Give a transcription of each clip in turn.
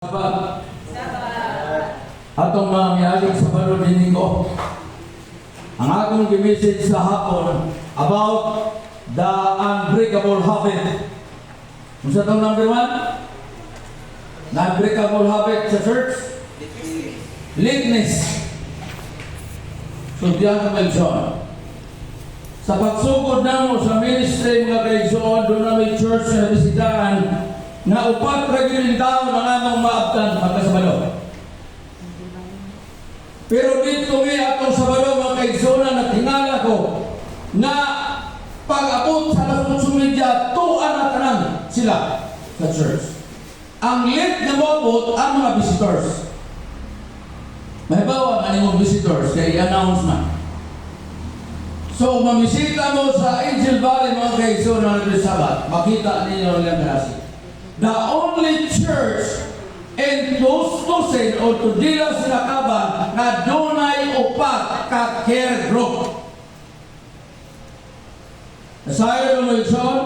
Sabat. Atong mga miaging sa balon din ko. Ang akong message sa hapon about the unbreakable habit. Kung sa itong number 1, the unbreakable habit sa church? Lateness. So, diyan ka Melson. Sa pagsugod na mo sa ministry mga kaigsoon, doon na may church na bisitahan na upat regulin tao na nga maabtan magkasabalo. Pero dito may atong sabalo mga kaigsoon na tingala ko na pag-abot sa nasong media, tuan na tanan sila sa church. Ang late na mabot ang mga visitors. May bawa ang mga visitors kay announcement. So, mamisita mo sa Angel Valley mga kaigsoon na nagsasabat, makita ninyo ang kasi. The only church in Tustusin o Tudila Sinakaban na dunay upat ka care group. Nasayo ng Wilson,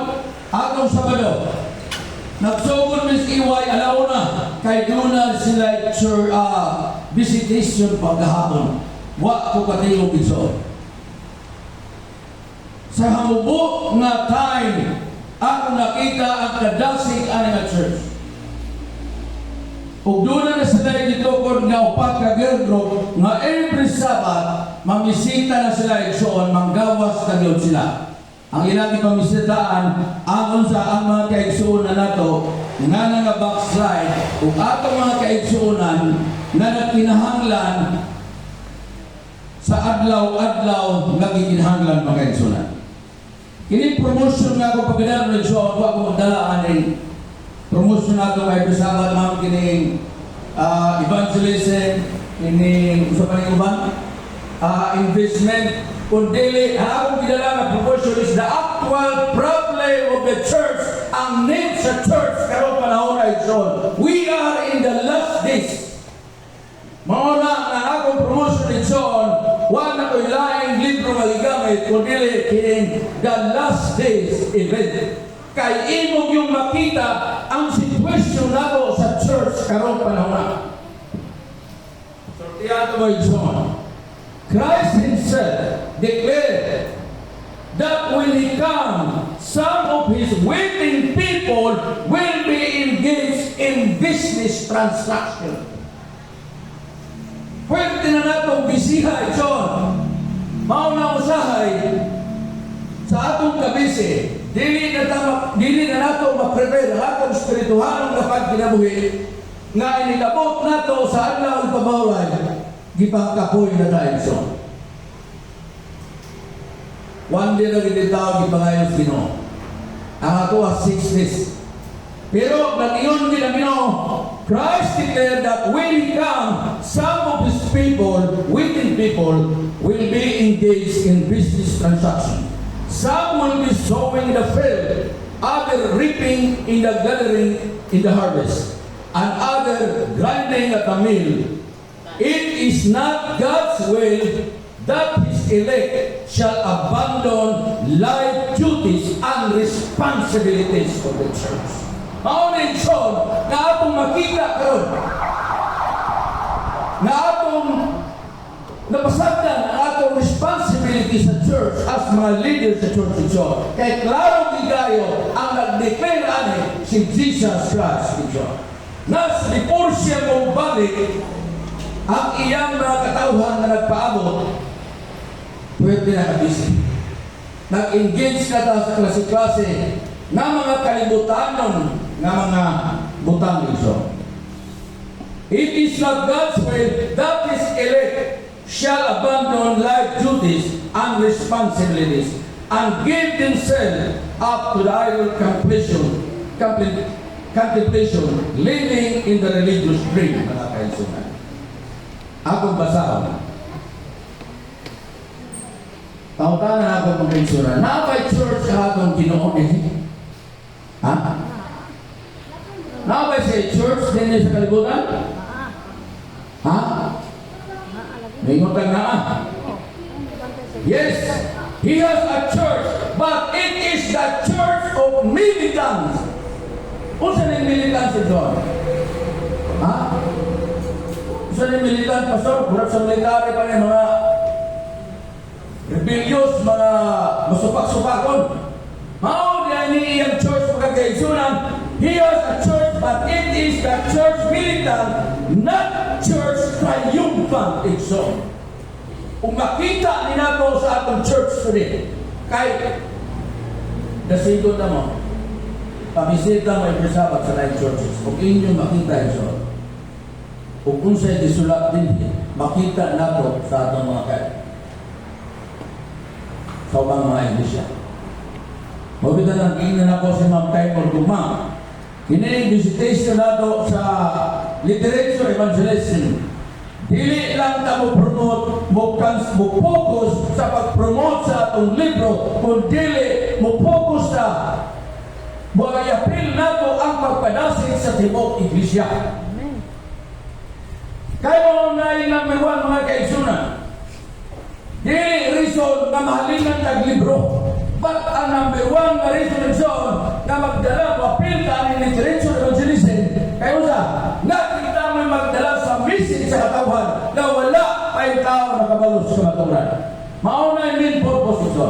atong Sabado, nagsugod Miss Iway alauna kay doon sila visitation pagkahapon. Wa ko katilong Wilson. Sa hamubo nga time, ako nakita ang kadasig ang church. Ug doon na sila dito kung nga upat ka girl group nga every Sabbath mamisita na sila igsoon, manggawas na yun sila. Ang ilang ipamisitaan ang sa ang mga kaigsuunan nato nga nga backslide ug atong mga kaigsuunan nga nagkinahanglan sa adlaw-adlaw nga gikinahanglan mga kaigsuunan. Kini promotion nga ako pagkadalo ng show, ako magdalaan ng promotion nga ako kay Sabat, ma'am, kini evangelism, kini usa pa ning uban, investment, kundi ang akong gidala na promotion is the actual problem of the church, ang need sa church karong panahon ay John. We are in the last days. Mauna na akong promotion ni John, wala na ko'y laing libro magigamit, kundi kining the last days event. Kay imog yung makita ang sitwasyon nato sa church karong panahon na. So, tiyato mo John. Christ Himself declared that when He comes, some of His waiting people will be engaged in business transaction. Pwede na natong bisihay, John. Mauna usahay sa atong kabisi, dili na nato ma-prepare ang atong spirituhalong dapat kinabuhi nga inilabot nato sa adlaw ipabawlay, gipangkapoy na tayo, John. One day na ginitawag ipangayos Ginoo. Ang ato 6 days. Pero nag-iyon nila Christ declared that when He comes, some of His people, waiting people, will be engaged in business transaction. Some will be sowing in the field, other reaping in the gathering in the harvest, and other grinding at the mill. It is not God's will that His elect shall abandon life duties and responsibilities of the church. Maunin John, na atong makita karon, na atong napasagdan ang atong responsibility sa church as mga leaders sa church ni John. Kaya klaro gigayo ang nag-declare ani si Jesus Christ ni John. Nas before siya mong balik, ang iyang mga katauhan na nagpaabot, pwede na kabisi. Nag-engage na tayo sa klase-klase na mga kalibutanon na mga butang iso. It is not God's will that His elect shall abandon life duties and responsibilities and give themselves up to the idle contemplation, living in the religious dream, mga kaisunan. Akong basahan. Tautanan akong mga kaisunan. Napay church ka akong Ginoo eh. Ha? Now, by say church, din sa kalibutan? Ha? May ngutang na Yes, He has a church, but it is the church of militants. Kung saan yung militants ito? Ha? ni militan, pastor, kurap sa military pa ni mga rebellious, mga masupak-supakon. Mao diyan ni iyang church pagkakaigsunan. He has a church, but it is the church militant, not church triumphant igsoon. Kung makita ni nato sa atong church today, kay dasigon na mo, pamisita mo every Sabbath sa live churches. Kung inyong makita igsoon, kung unsay disulat din, makita nato sa atong mga kaya. Sa mga iglesia. Mabita lang ingin ako si Ma'am Taimor Gumang. Kini visitation nato sa literature evangelism. Dili lang ta mo promote, mo focus sa pag-promote sa atong libro, kundi mo focus sa mo i-appeal nato ang pagpadasig sa tibok iglesia. Kaya mo na yung number one mga kaigsunan. Dili reason na mahalingan ng libro. But ang number one na reason na magdala, mapil ka ang literature evangelism, kayo sa, nakita mo magdala sa message sa katawan na wala pa yung tao nakabalos sa maturan. Mauna yung main purpose ito.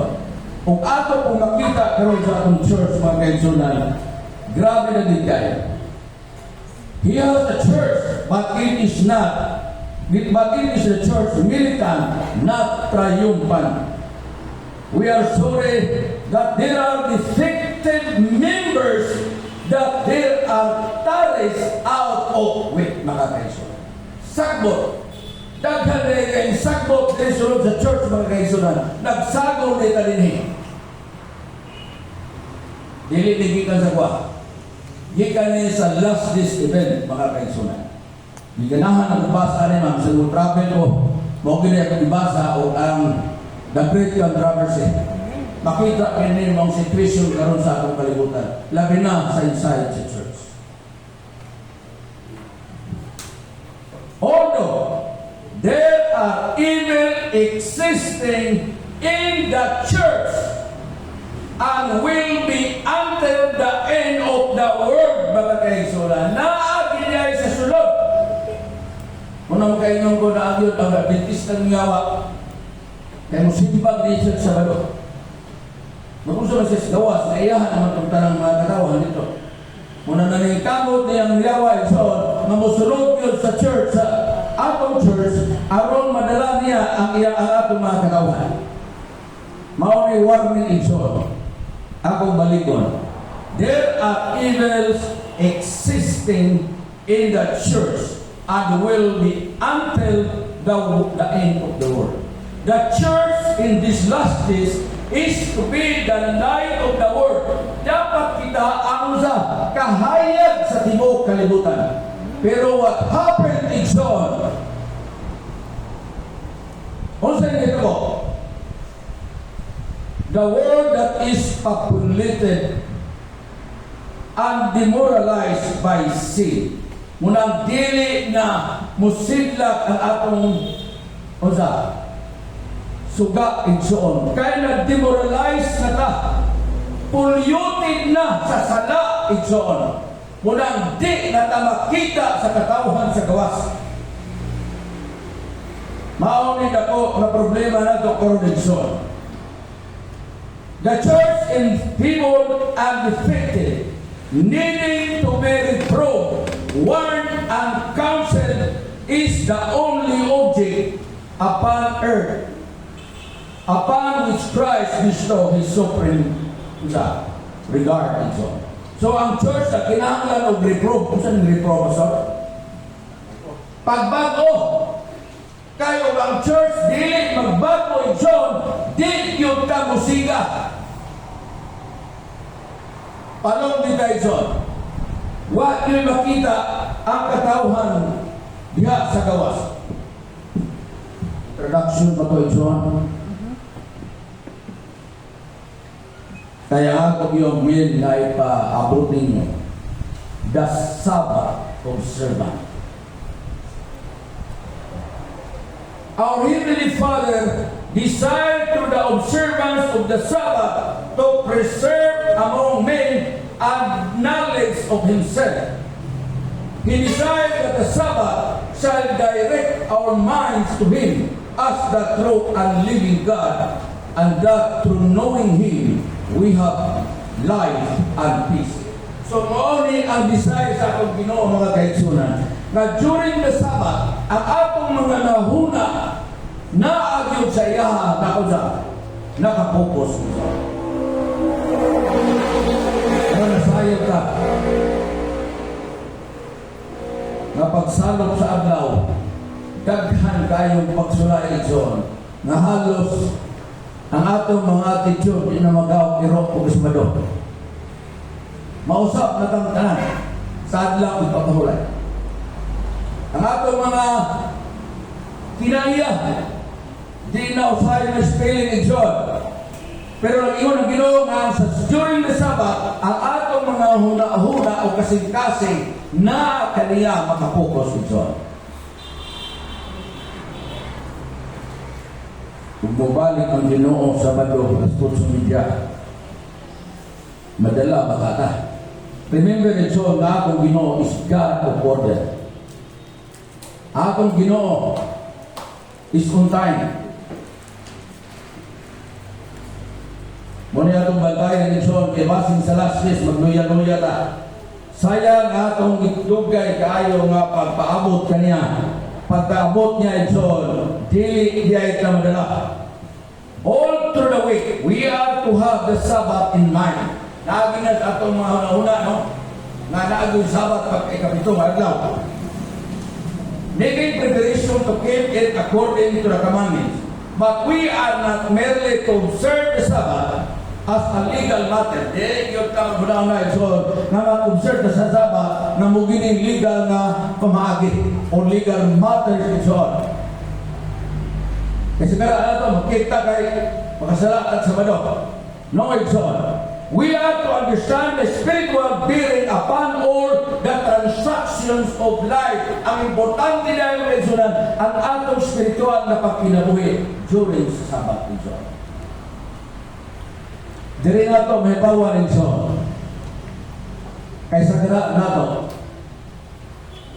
Kung ato kung makita karon sa atong church, mga kaigsunan, grabe na din kayo. He has a church, but it is the church militant, not triumphant. We are sorry that there are defected members, that there are tares out of with mga kaigsunan. Sagbot. Daghan na yung sagbot din sunod sa church mga kaigsunan. Nagsagol na italinhin. Dili ka sa kwa. Gikan niya sa last this event mga kaigsunan. Giganahan ang basa ni ma'am sa travel ko. Mungkin niya kung ibasa o ang The Great Controversy. Makita kayo mong situation karon sa atong kalibutan. Labi na sa inside sa church. Although there are evil existing in the church and will be until the end of the world, mga kaigsunan. Naagin niya sa sulod. Unang kainong ko na agyon ang Adventista ng yawa. Kaya musimbang din siya sa balo. Magusto na siya sa gawas, naiyahan naman itong tanang mga katawan dito. Muna na rin kamot niyang yawa, so, na musulog yun sa church, sa atong church, aron madala niya ang atong mga katawan. Mauni warning igsoon. Akong balikon. There are evils existing in the church and will be until the end of the world. The church in these last days is to be the light of the world. Dapat kita ang sa kahayag sa tibok kalibutan. Pero what happened in John? Unsa nito ko? The world that is populated and demoralized by sin. Munang dili na musidlak ang atong unsa? Suga igsoon. Kaya na-demoralize na ta. Polluted na sa sala igsoon. Munang di na ta makita sa katawhan sa gawas. Mauni na ko na problema na ito karon igsoon. The church enfeebled and defected, needing to be reproved, warned, and counseled is the only object upon earth upon which Christ bestowed His supreme regard and so on. So ang church na kinahanglan og reprove, kung saan reprove sa pagbago. Kayo ang church dili magbago igsoon, di yung ka musiga. Paano di tayo igsoon? Wa nyo makita ang katawhan diha sa gawas. Introduction pa to igsoon. Kaya ako yung will na ipa-abutin nyo. The Sabbath observant. Our Heavenly Father desired through the observance of the Sabbath to preserve among men a knowledge of Himself. He desired that the Sabbath shall direct our minds to Him as the true and living God, and that through knowing Him, we have life and peace. So, mauni ang desire sa akong Ginoo, mga kaigsunan, na during the Sabbath, ang atong mga nahuna, naagyod sa iyaha, nakapokus mo sa. Kaya nasayag ka, na pagsalop sa adlaw, daghan kayong pagsulay igsoon, na halos ang atong mga attitude na magaw irok o kismado. Mausap na kang tanan sa adlaw ipapahulay. Ang atong mga kinaiya, di na usahay na spelling igsoon. Pero ang iyon ang Ginoo nga sa during the Sabbath, ang atong mga huna-huna o kasing-kasing na kaniya makapokus igsoon. Kung mabalik ang Ginoo sa Sabado sa social media, madala makata. Remember that so na akong Ginoo is God of order. Akong Ginoo is on time. Muna atong bantayan ni John, kay basing sa last days, magluya-luya ta. Sayang atong itugay kaayo nga pagpaabot kaniya. Pagpaabot niya John, dili diya ita madala. All through the week, we are to have the Sabbath in mind. Naginat atong mga una-una, no? Nga naagong Sabbath pag ikapitong adlaw. Making preparation to keep it according to the commandments. But we are not merely to observe the Sabbath as a legal matter. Di, yung tawag na ito, na mag-observe sa Sabbath na mugining legal na pamahagi o legal matters ito. Kasi kaya ano ito, makita kay makasala at Sabado. No, ito. We are to understand the spiritual bearing upon all the transactions of life. Ang importante na yung lesunan, ang atong spiritual na pagkinabuhi during sa Sabbath ito. Diri na ito, may bawa rin ito. Kaysa kaya na ito,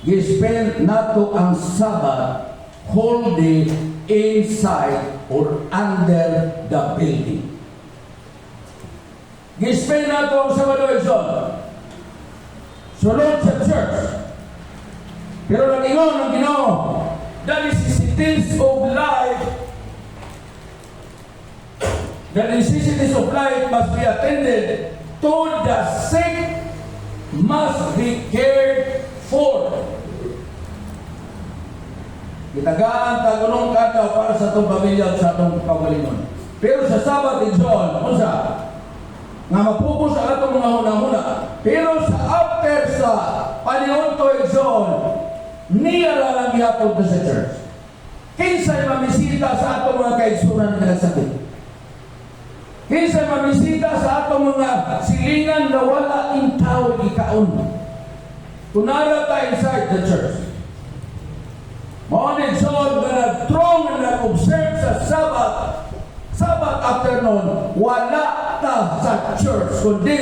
i-spend na ito ang Sabbath whole day inside or under the building. I-spend na ito ang Sabado ito. Sunod sa church. Pero nag-ingon ang Ginoo, the necessities of life, the necessities of life must be attended to, the sick must be cared for. Itagaan tagunong kadaw para sa itong pamilya at sa itong pagalingon. Pero sa Sabbath in John, unsa? Nga mapupos sa atong mga huna-huna. Pero sa after sa panihon to in John, niya lang gihapon sa church. Kinsay mamisita sa atong mga kaigsunan na nagsakit. Kinsay mamisita sa atong mga silingan na wala in tao ikaon. Kunara tayo inside the church. Maunid John na nag-throng na nag-observe sa Sabbath afternoon, wala ta sa church, kundi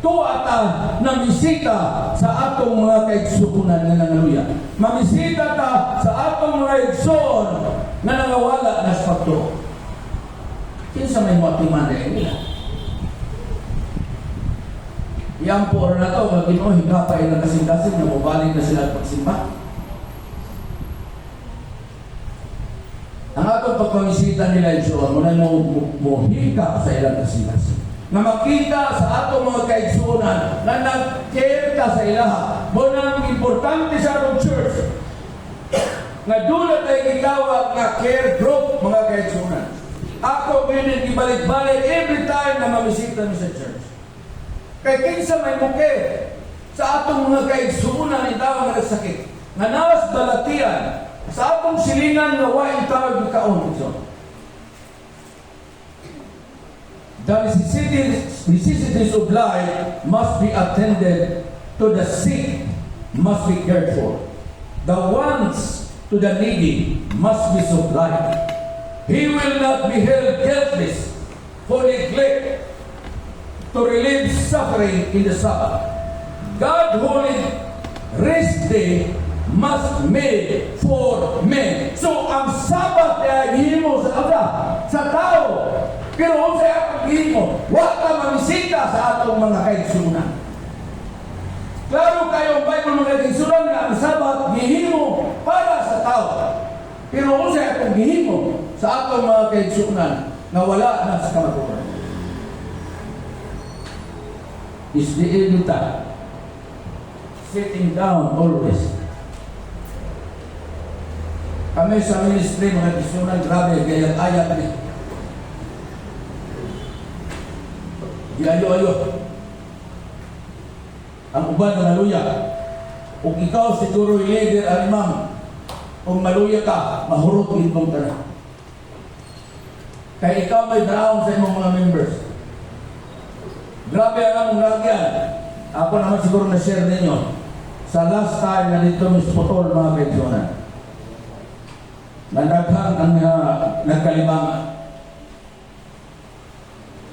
tuwa ta na misita sa atong mga kaigsunan na nangaluya. Mamisita ta sa atong mga igsoon na nangawala na sa pagturo. Kinsa may matiman rin nila. Yan po na ito, Ginoo, higapay na kasing-kasing na mabalik na sila pagsimba. Ang atong pagpamisita nila igsoon, muna mo hikap sa ilang kasing-kasing. Na makita sa atong mga kaigsunan na nag-care ka sa ilaha. Muna ang importante sa atong church nga doon na tayo gitawag nga care group, mga kaigsunan. Ako ganyan ibalik-balik every time na mamisita mo sa church. Kaya kinsa may muke sa atong mga kaigsunan itawag nga nagsakit. Nga nawas balatian sa atong silingan na wain tawag ng kaon ito. The necessities of life must be attended to, the sick must be cared for. The wants to the needy must be supplied. He will not be held guiltless for neglect to relieve suffering in the Sabbath. God holy rest day must made for men. So ang Sabat ay gihimo sa tao. Pero kung sa atong gihimo, wa ka mamisita sa atong mga kaigsunan. Klaro kayo ang Bible mga kaigsunan nga ang Sabat gihimo para sa tao. Pero kung sa atong gihimo sa atong mga kaigsunan na wala na sa kamaturan. Is the elita sitting down always. Kami sa ministry, mga kaigsunan, grabe, gayang ayat ni. Ayo-ayo. Ang uban na maluya. Kung ikaw siguro yung leader, alimang, kung maluya ka, mahurot din mong tanah. Kaya ikaw may daraon sa imong mga members. Grabe ang lagyan. Ako naman siguro na-share ninyo. Sa last time na dito Miss Potol, mga kaigsunan. Nadaghang ang nagkalimangan.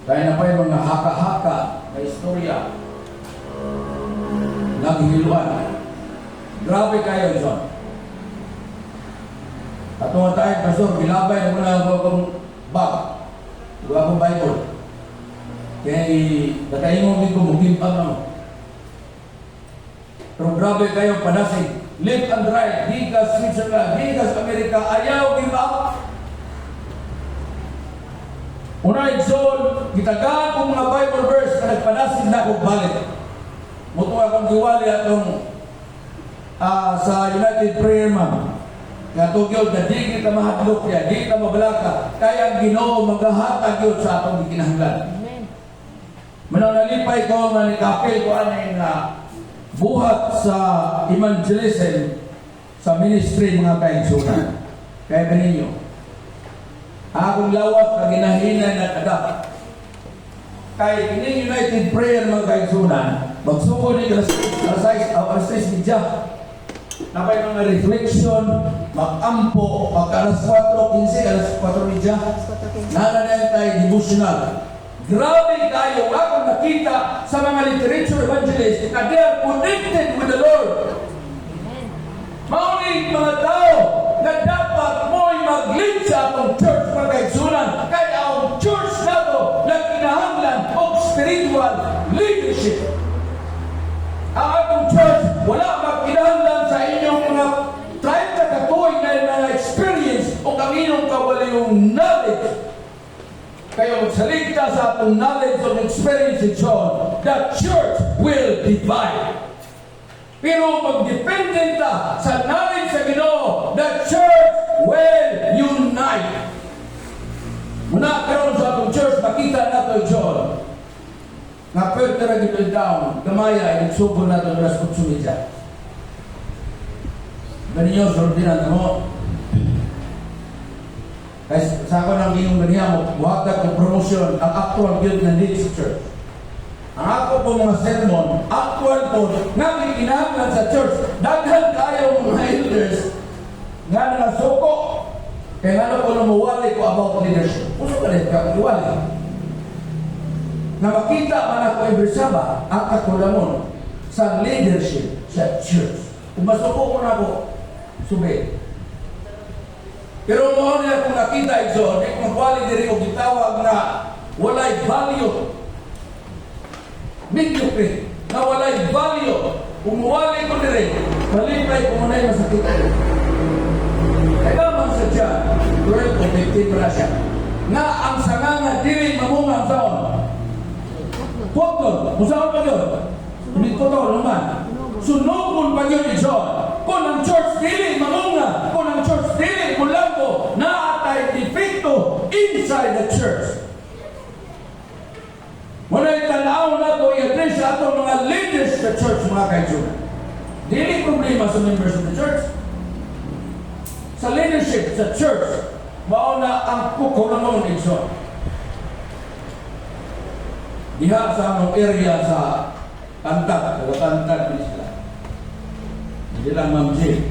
Kaya na pa yung mga haka-haka na istorya. Naghiluan. Grabe kayo, John. At mga tayo, Pastor, bilabay mo na akong bag. Huwag akong Bible. Kaya nakaingong din ko, mugimpang na mo. Pero grabe kayo, panasig. Live and right. Di ka Switzerland, di ka sa Amerika. Ayaw, give up. Una igsoon, gitagaan kong mga Bible verse na nagpanasig na akong balik. Muto akong giwali atong sa United Prayer Man. Kaya tugyod na di kita mahadlok niya, di kita mabalaka. Kaya ang Ginoo maghahatag yun sa atong gikinahanglan. Manaw nalipay ko nga nikapil ko aning buhat sa evangelism sa ministry mga kaigsunan. Kaya ganinyo. Akong lawas na ginahinay na kada. Kaya kining United Prayer mga kaigsunan, magsuko ni alas 6 media. Napay mga reflection, mag-ampo, pagka alas 4:15, alas 4 media. Nananan tayo devotional. Grabe tayo, akong nakita sa mga literature evangelists na they are connected with the Lord. Maunit mga tao na dapat mo'y mag-lead sa atong church mga kaigsunan. Kaya ang church na to na kinahanglan o spiritual leadership. Ang atong church, wala magkinahanglan sa inyong mga 30 katuig na mga experience o kaminong kawalayong knowledge. Kaya magsalita sa atong knowledge o experience in John, the church will divide. Pero pag-dependent ka sa knowledge sa Ginoo, the church will unite. Muna karon sa atong church, makita nato John. Nga pwede na gito down, gamaya ay nagsubo nato alas 8 media. Ganinyo, sordinan mo. Kaya sa ako nang ginong ganiya mo, buhatag ng promosyon ang actual build ng Leeds Church. Ang ako po mga sermon, actual po, nga may kinahanglan sa church, daghan kayo mga elders, nga nasuko, kaya nga po namuwali ko about leadership. Puso ka rin ka, iwali. Na makita man ako every Sabbath, ang kakulamon sa leadership sa church. Kung masuko ko na po, subi. Pero noon niya kung nakita ito, di kung magwali diri o gitawag na walay value. Mediocre, na walay value. Kung wali ko diri, malipay kung manay masakit. Kaya man sa dyan, 12 o 15 na siya. Na ang sanganga diri mamungang taon. Huwag doon, musaon pa yun. Hindi ko to, naman. Sunukon pa yun ni John. Kung ang church dili mamunga, kung ang church dili mulambo, naatay defecto inside the church. Muna itanaw na ito, i-address sa itong mga leaders sa church, mga kaigsunan. Dili problema sa members of the church. Sa leadership sa church, mauna ang kukulamon ni John. Diha sa among area sa Tantat, Tantat Isla. Hindi lang Ma'am J.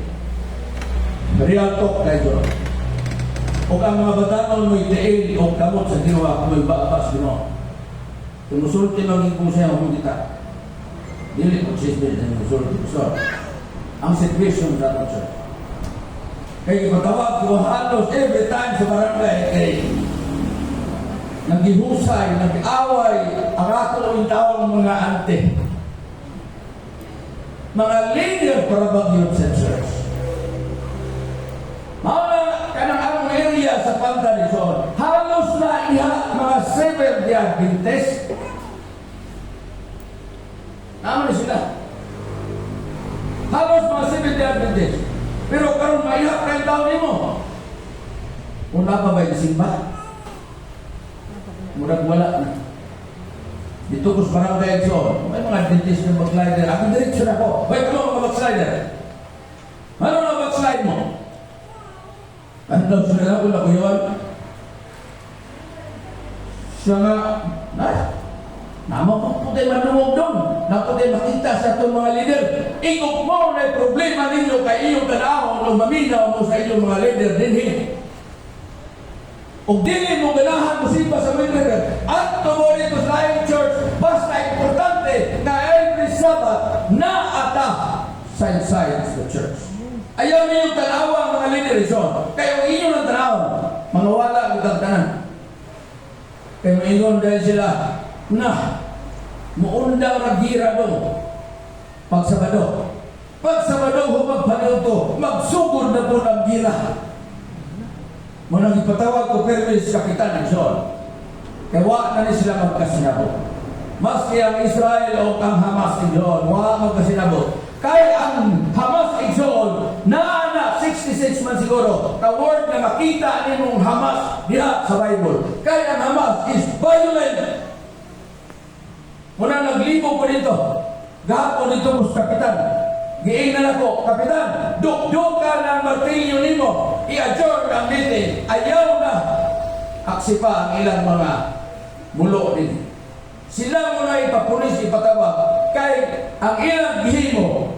Real talk kayo. O ang mga batanon mo itiil o kamot sa ginawa kung may baabas ginawa. Kung musulti maging kung siya kung kita. Dili kung siya din ang musulti. So, ang situation sa atong church. Kaya ipatawag ko halos every time sa barangay kay nagihusay, nag-away, ang ato yung tawag mga ante. Mga leader para bagyod sa church. Mauna kanang ang area sa Panta Luzon, halos na iha mga Seventh-day Adventist. Naman sila. Halos mga Seventh-day Adventist. Pero karon maihap kayong taon nimo. Una pa ba yung simba? Murag wala na. Dito ko sa barangay Exxon, may mga Adventist na backslider. Ako direksyon ako. May ano mga backslider? Ano na backslide mo? Ano daw sila ko na ko yun? Siya nga, namo po tayo manungog doon. Napo tayo makita sa itong mga leader. Ikot mo na problema ninyo kay iyong tanahon o maminaw mo sa inyong mga leader din. O dili mo ganahan mo simba sa leader. At tumo dito sa Lion Church, basta importante na every Sabbath na ata sa inside the church. Ayaw niyo tanawa ang mga leader ison. Kaya ang inyo ng tanahon, mangawala ang tagtanan. Kaya maingon dahil sila, na muundang nagira doon pag Sabado humag panuto magsugod na po ng gira mo nang ipatawag ko permis Kapitan John kaya wala na sila magkasinabot maski ang Israel o ang Hamas John wala magkasinabot kaya ang Hamas John na 66 man siguro the word na makita nimong Hamas diha sa Bible kaya ang Hamas is violent. Muna naglibo ko dito. Gahapon dito mo sa Kapitan. Giingnan ako, Kapitan, duk-duka ng martilyo nimo. I-adjourn ang meeting. Ayaw na. Aksipa ang ilang mga mulo din. Sila muna ipapulis, ipatawag. Kay ang ilang gihimo,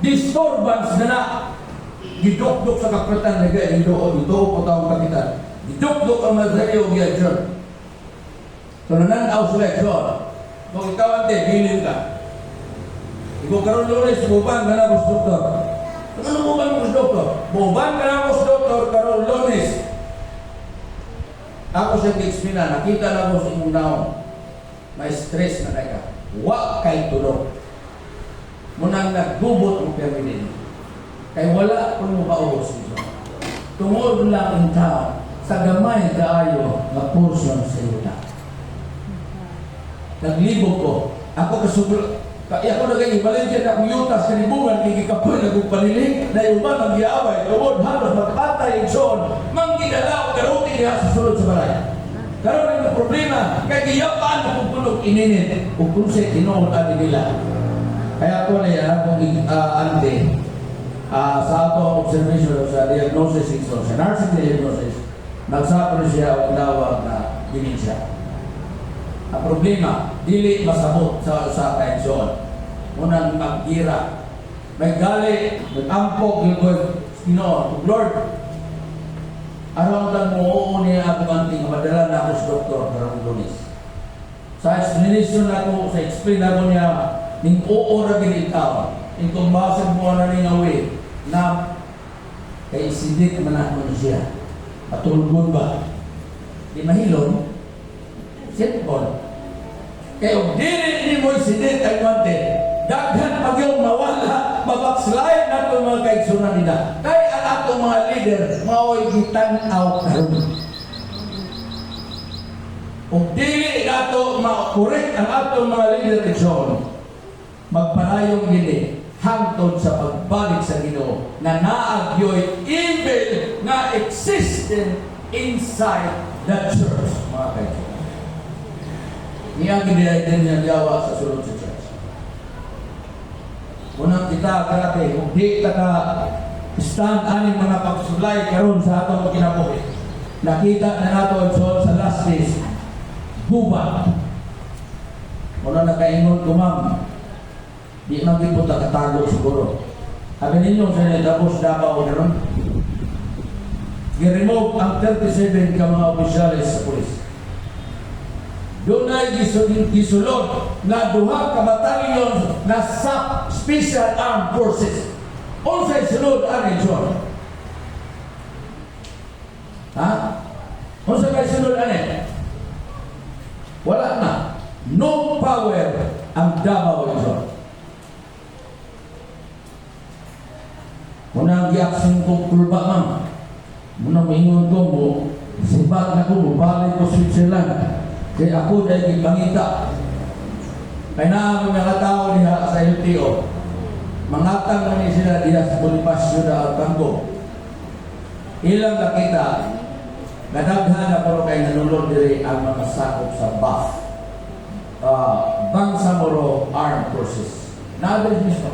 disturbance na. Giduk-duk sa Kapitan na gaya. Ito po tawag Kapitan. Giduk-duk ang martilyo, i-adjourn. So nananaw sila, adjourn. Kung ikaw ante, bilin ka. Ikaw karoon Lunes, buban ka na ko doktor. Ano buban ko doktor? Buban ka na ko doktor, karoon Lunes. Ako siya kiksmina, nakita na ko sa imong naon. May stress na kaya. Wa kay tulog. Munang nagbubot mo piyaminin. Kaya wala kung mo kaubos nito. Tungod lang ang tao sa gamay kaayo na portion sa iyo na. Naglibog ko. Ako kasubro. Kaya ako naging ibalin dyan akong yutas kanibungan kikikapoy na kong panilig na yung ba nang giaway. Tungod halos magpatay yung son. Mangginalaw karuti niya sa sulod sa balay. Karoon ang problema. Kaya giyapaan na kong punog ininit. Kung kung siya tinoon adi nila. Kaya ako na yan akong ante. Sa ako observation sa diagnosis sa nursing diagnosis. Nagsapon siya ang tawag na dementia. Ang problema, dili masabot sa tension. Unang maggira. May gali, nag-ampog, Lord, araw lang mo niya ako anting madala na ako sa doktor karong Lunes. Sa explanation ako, sa explain ako niya, ning oora ginitaw. Ning tumbasag mo na ning away na kay sindik man ako siya. Patulgon ba? Di mahilon. Simple. Kaya kung dili ni mo sindik ay mante, daghan pag yung mawala, mabakslide na ito mga kaigsunan nila. Kaya ang atong mga leader, mao'y gitanaw karon. Kung dili na ito makorek ang atong mga leader kaigsunan, magparayong gini, hangtod sa pagbalik sa Ginoo na naagyoy evil na existing inside the church, mga kaigsunan. Niya ginilay niya gawa sa sulod sa church. Unang kita karate, kung di ka stand aning mga pagsulay karon sa atong kinabuhi. Nakita na nato sa last days, gubat. Wala na kaingon kumam. Di magipot na katago siguro. Sabi ninyo sa inyo, tapos Davao na ron. I-remove ang 37 ka mga opisyalis sa polis. Doon ay gisulod na duha ka batalyon na SAP, Special Armed Forces. Unsay sunod ani John? Ha? Unsay kay sunod ani? Wala na. No power ang Davao John. Muna giaksin ko kulba ma'am. Muna maingon ko mo, sibat na ko, balik ko Switzerland. Kaya ako dahil gipangita. Kaya namin mga tao niya sa LTO. Mangatang na niya sila diya sa Bonifacio na Altango. Ilang nakita, nadaghan na pero kay nanulod diri ang mga sakop sa BAF. Bangsamoro Armed Forces. Naabot mismo.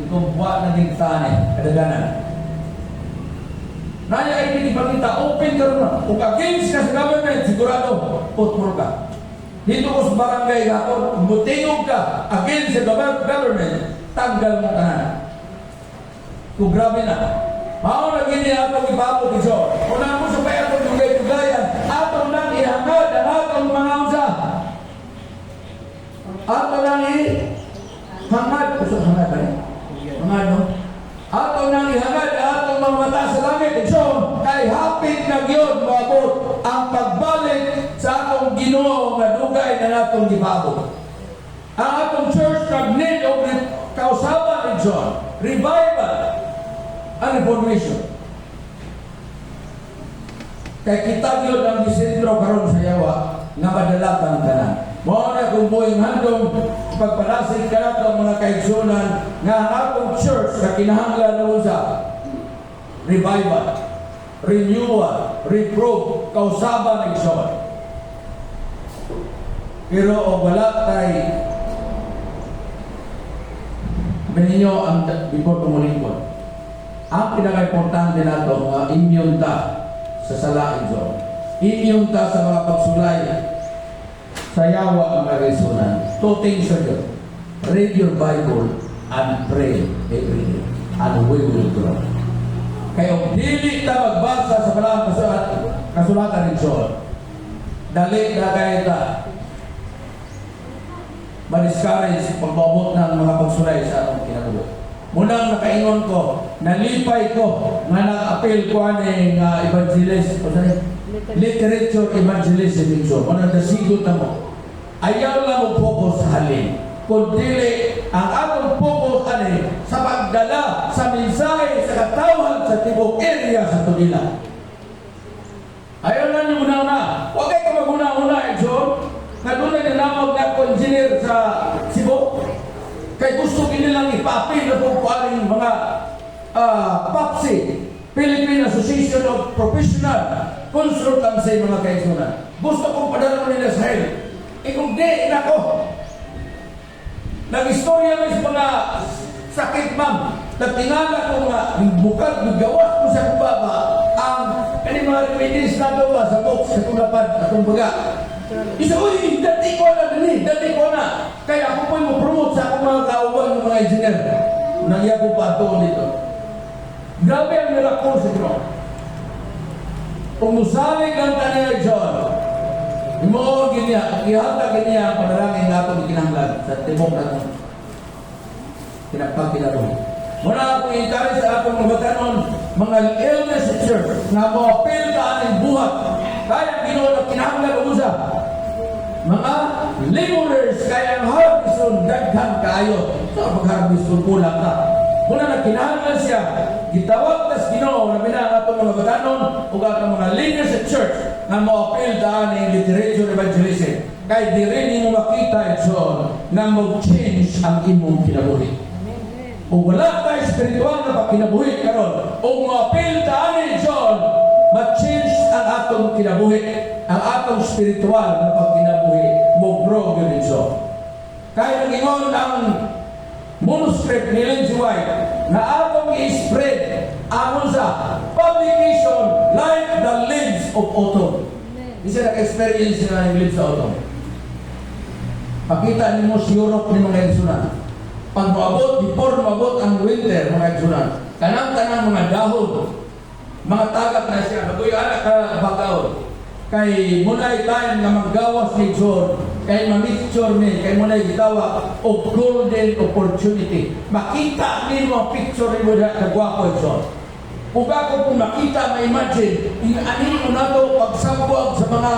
Itong buwan na din tani, kadaganan. Naya ay pinipakita, open ka rin na. Kung against ka sa government, sigurado, putpur ka. Dito ko sa barangay ako, mutingog ka against the government, tanggal mo ka na. Kung grabe na. Mao na gini atong ipapot iso. Una mo sa kaya atong dugay-dugayan, atong nang ihangad ang atong mga usa. Atong nang ihangad. Gusto hangad ba rin? Hangad no? Atong nang ihangad ang atong mga mata sa langit. Iso, kay hapit na yun maabot ang pagbalik sa atong Ginoo nga dugay na natong gipabot. Ang atong church nag-need of kausaban ni John, revival, and reformation. Kay kita yun ang disentro karon sa yawa nga madalatan ka na. Mao na kung buhay handong pagpalasig ka na ang mga kaigsunan nga ang atong church na kinahanglan na usa. Revival, renewal, reprove, kausaban ni John. Pero o wala tay meninyo ang before tumulingkod. Ang pinaka-importante nato nga immune ta sa salain John. Immune ta sa mga pagsulay sa yawa ang resunan. Two things are good. Read your Bible and pray every day. And we will grow. Kaya dili ta magbasa sa malang kasulatan ni John. Dali na kayo ta ma-discourage pag-abot ng mga pagsulay sa atong kinabuhi. Munang nakaingon ko, nalipay ko, nga nag-appeal ko aning evangelist, literature evangelism in John. Munang nasigot na mo. Ayaw lang mo focus sa halin. Kundi ang atong focus sa pagdala sa mensahe sa katawhan sa tibok area sa Tunila. Ayaw lang niyo muna-una. Huwag kayo maguna-una, John. Nga doon na ninamag na engineer sa Cebu. Kaya gusto nilang ipapil na po paring mga PAPSI, Philippine Association of Professional Consultants sa mga kaisunan. Gusto kong padala nila sa hell. Kung di, nako. Nag-istorya may mga sakit, ma'am. Nagtingala ko nga, bukat, nagawas ko sa kubaba, ang kanil mga remedies na daw sa box, sa tulapad, at kumbaga. Isa ko, dati ko na din, dati ko na. Kaya ako po mo promote sa akong mga kauban ng mga engineer. Nagya ko pa ito dito. Grabe ang miracle sa John. Kung musalig ang tanay John, mo ginya, ihata ginya ang panalangin na ito ikinanglan sa tibok na ito. Pinagpagkila ito. Muna ako itari sa akong mga tanon, mga illness sa church, na mo-appeal ka aning buhat. Kaya Ginoo na kinahanglan o usa. Mga laborers kaya ang harveston daghan kaayo. Sa pag-harveston kulang ka. Muna na kinahanglan siya, gitawag tas Ginoo na pinangatong mga batanon o atong mga leaders sa church na mo-appeal ka aning literature evangelism. Kaya di rin mo makita John na mag-change ang imong kinabuhi. Kung wala tayo spiritual na pagkinabuhi karon, o ma-appeal ta ani John, ma-change ang atong kinabuhi, ang atong spiritual na pagkinabuhi, mo grow yun John. Kaya nag-ingon ang manuscript ni Ellen G. White na atong i-spread amon sa publication like the leaves of autumn. Isa nag-experience na ng leaves sa autumn. Pakita ni mo sa Europe ni mga Edsunan. Pag maabot, before maabot ang winter, mga Edsunan, kanang-kanang mga dahon, mga tagak na siya, naguyo anak ka bakaw. Kay muna time na maggawas ni John, kay ma-picture ni, kay mo na gitawag o golden opportunity. Makita ni mo ang picture mo na kagwapo Igsoon. Kung ako kung makita, ma-imagine, ani mo na ito pagsabwag sa mga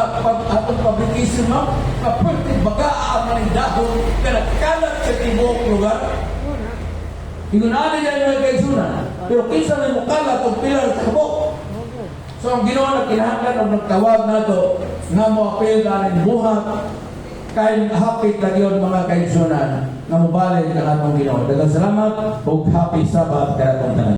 atong publication mo, kapwerte bagaan man ang dahon, kanagkalat sa tibok lugar. Ingunaan niya yung mga kaisunan, pero kinsa may mukalat o pilar sa kabok. So ang ginawa na kinahanglan o nagtawag na ito, nga mo apel na ng buhat, kay hapit na yun mga kaisunan, na mubalik na atong ginawa. Dagang salamat, o happy Sabbath ka atong tanan.